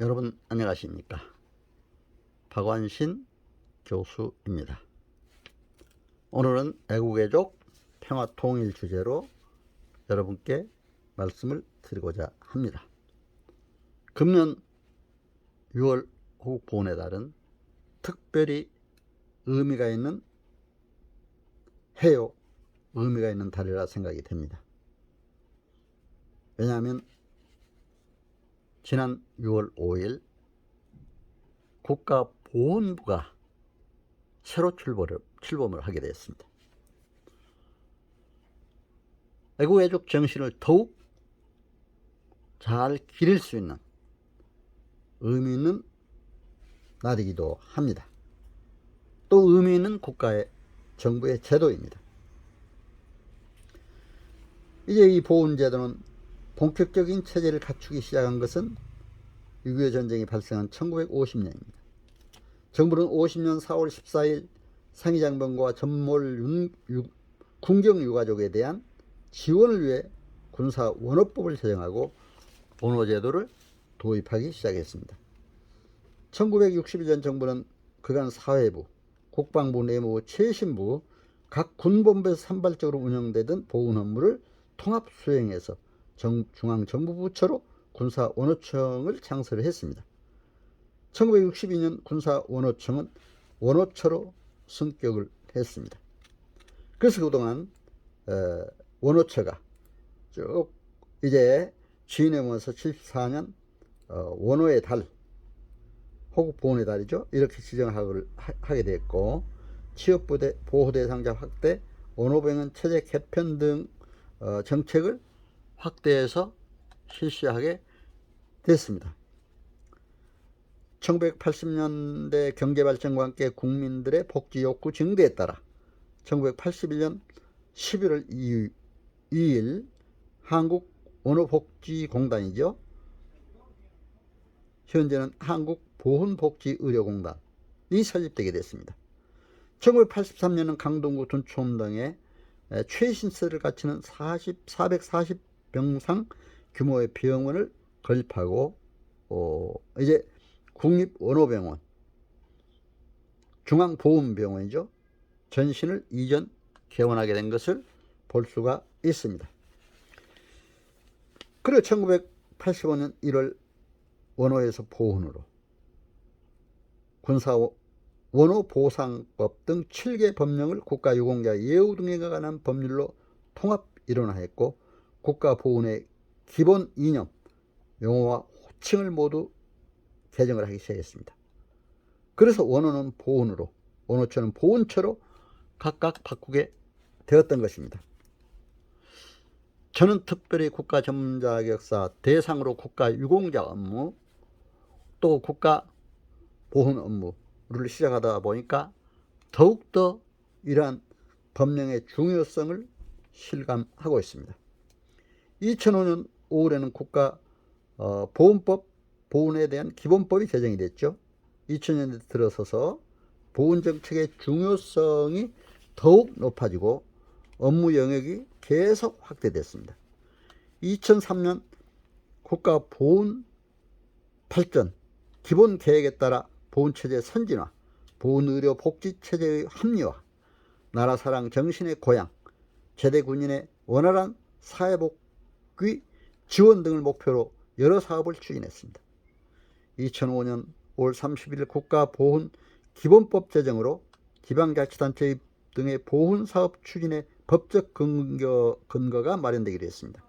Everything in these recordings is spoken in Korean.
여러분 안녕하십니까? 박완신 교수입니다. 오늘은 애국애족 평화통일 주제로 여러분께 말씀을 드리고자 합니다. 금년 6월 호국보훈의 달은 특별히 의미가 있는 해요. 의미가 있는 달이라 생각이 됩니다. 왜냐하면 지난 6월 5일 국가보훈부가 새로 출범을 하게 되었습니다. 애국애족 정신을 더욱 잘 기릴 수 있는 의미 있는 날이기도 합니다. 또 의미 있는 국가의 정부의 제도입니다. 이제 이 보훈제도는 본격적인 체제를 갖추기 시작한 것은 6.25 전쟁이 발생한 1950년입니다. 정부는 50년 4월 14일 상위장병과 전몰 군경유가족에 대한 지원을 위해 군사원호법을 제정하고 원호제도를 도입하기 시작했습니다. 1961년 정부는 그간 사회부, 국방부, 내무부, 최신부 각 군본부에서 산발적으로 운영되던 보훈 업무를 통합 수행해서 중앙정부부처로 군사원호청을 창설을 했습니다. 1962년 군사원호청은 원호처로 승격을 했습니다. 그래서 그동안 원호처가 쭉 이제 취임하면서 74년 원호의 달, 호국보훈의 달이죠. 이렇게 지정을 하게 됐고, 취업부대 보호대상자 확대, 원호병원 체제 개편 등 정책을 확대해서 실시하게 됐습니다. 1980년대 경제발전과 함께 국민들의 복지 욕구 증대에 따라 1981년 11월 2일 한국원호복지공단이죠. 현재는 한국보훈복지의료공단이 설립되게 됐습니다. 1983년은 강동구 둔촌 등에 최신설을 갖추는 440병상 규모의 병원을 건립하고 이제 국립원호병원, 중앙보훈병원이죠. 전신을 이전 개원하게 된 것을 볼 수가 있습니다. 그리고 1985년 1월 원호에서 보훈으로 군사원호보상법 등 7개 법령을 국가유공자 예우 등에 관한 법률로 통합 일원화했고, 국가보훈의 기본 이념, 용어와 호칭을 모두 개정을 하기 시작했습니다. 그래서 원호는 보훈으로, 원호처는 보훈처로 각각 바꾸게 되었던 것입니다. 저는 특별히 국가전문자격사 대상으로 국가유공자 업무, 또 국가보훈 업무를 시작하다 보니까 더욱더 이러한 법령의 중요성을 실감하고 있습니다. 2005년 5월에는 국가보훈법, 보훈에 대한 기본법이 제정이 됐죠. 2000년대 들어서서 보훈정책의 중요성이 더욱 높아지고 업무 영역이 계속 확대됐습니다. 2003년 국가보훈 발전 기본계획에 따라 보훈체제 선진화, 보훈의료 복지체제의 합리화, 나라사랑 정신의 고양, 제대군인의 원활한 사회복귀 지원 등을 목표로 여러 사업을 추진했습니다. 2005년 5월 31일 국가보훈 기본법 제정으로 지방자치단체 등의 보훈사업 추진의 법적 근거가 마련되기로 했습니다.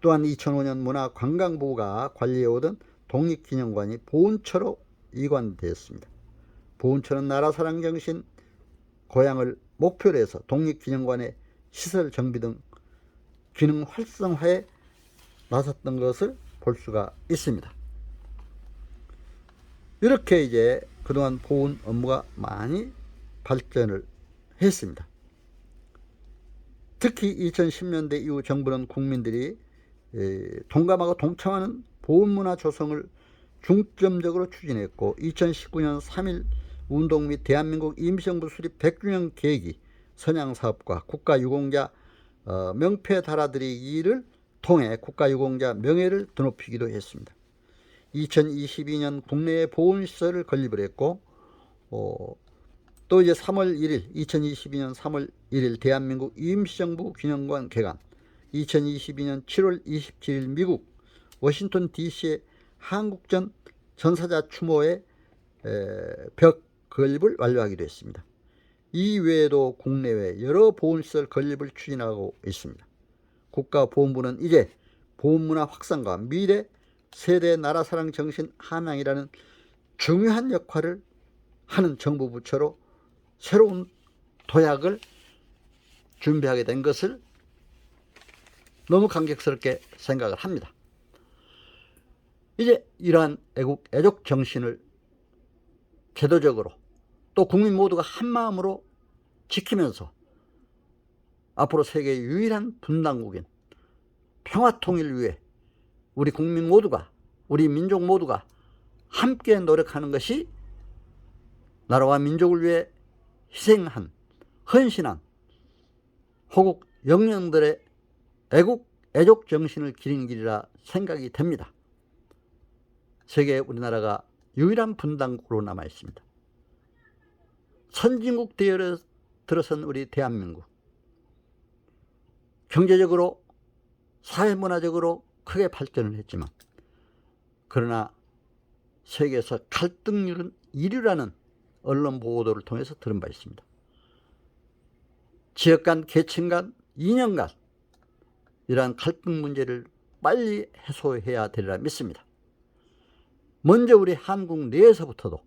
또한 2005년 문화관광부가 관리해오던 독립기념관이 보훈처로 이관되었습니다. 보훈처는 나라사랑 정신 고양을 목표로 해서 독립기념관의 시설 정비 등 기능 활성화에 나섰던 것을 볼 수가 있습니다. 이렇게 이제 그동안 보훈 업무가 많이 발전을 했습니다. 특히 2010년대 이후 정부는 국민들이 동감하고 동참하는 보훈문화 조성을 중점적으로 추진했고, 2019년 3.1 운동 및 대한민국 임시정부 수립 100주년 계기 선양사업과 국가유공자 명패 달아드리기를 통해 국가유공자 명예를 드높이기도 했습니다. 2022년 국내에 보훈시설을 건립을 했고, 또 이제 3월 1일 2022년 3월 1일 대한민국 임시정부 기념관 개관, 2022년 7월 27일 미국 워싱턴 DC의 한국전 전사자 추모의 벽 건립을 완료하기도 했습니다. 이 외에도 국내외 여러 보훈시설 건립을 추진하고 있습니다. 국가보훈부는 이제 보훈문화 확산과 미래 세대 나라사랑 정신 함양이라는 중요한 역할을 하는 정부 부처로 새로운 도약을 준비하게 된 것을 너무 감격스럽게 생각을 합니다. 이제 이러한 애국 애족 정신을 제도적으로 또 국민 모두가 한마음으로 지키면서 앞으로 세계의 유일한 분단국인 평화통일을 위해 우리 국민 모두가, 우리 민족 모두가 함께 노력하는 것이 나라와 민족을 위해 희생한, 헌신한 호국 영령들의 애국 애족 정신을 기리는 길이라 생각이 됩니다. 세계에 우리나라가 유일한 분단국으로 남아 있습니다. 선진국 대열에 들어선 우리 대한민국, 경제적으로 사회문화적으로 크게 발전을 했지만, 그러나 세계에서 갈등률은 1위라는 언론 보도를 통해서 들은 바 있습니다. 지역 간, 계층 간, 이념 간 이러한 갈등 문제를 빨리 해소해야 되리라 믿습니다. 먼저 우리 한국 내에서부터도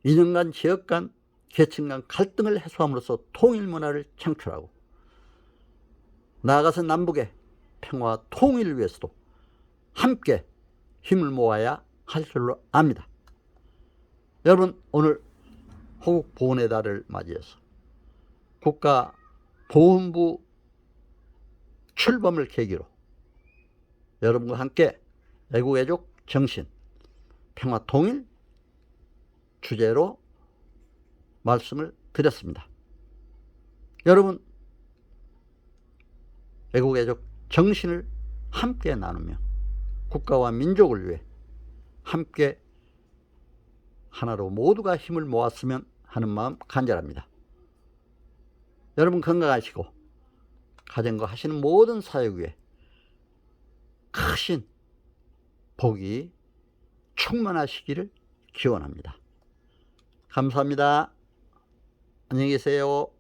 이념 간, 지역 간, 계층 간 갈등을 해소함으로써 통일 문화를 창출하고, 나아가서 남북의 평화와 통일을 위해서도 함께 힘을 모아야 할 줄로 압니다. 여러분, 오늘 호국 보훈의 달을 맞이해서 국가보훈부 출범을 계기로 여러분과 함께 애국 애족 정신, 평화 통일 주제로 말씀을 드렸습니다. 여러분, 애국 애족 정신을 함께 나누며 국가와 민족을 위해 함께 하나로 모두가 힘을 모았으면 하는 마음 간절합니다. 여러분 건강하시고 가정과 하시는 모든 사역 위에 크신 복이 충만하시기를 기원합니다. 감사합니다. 안녕히 계세요.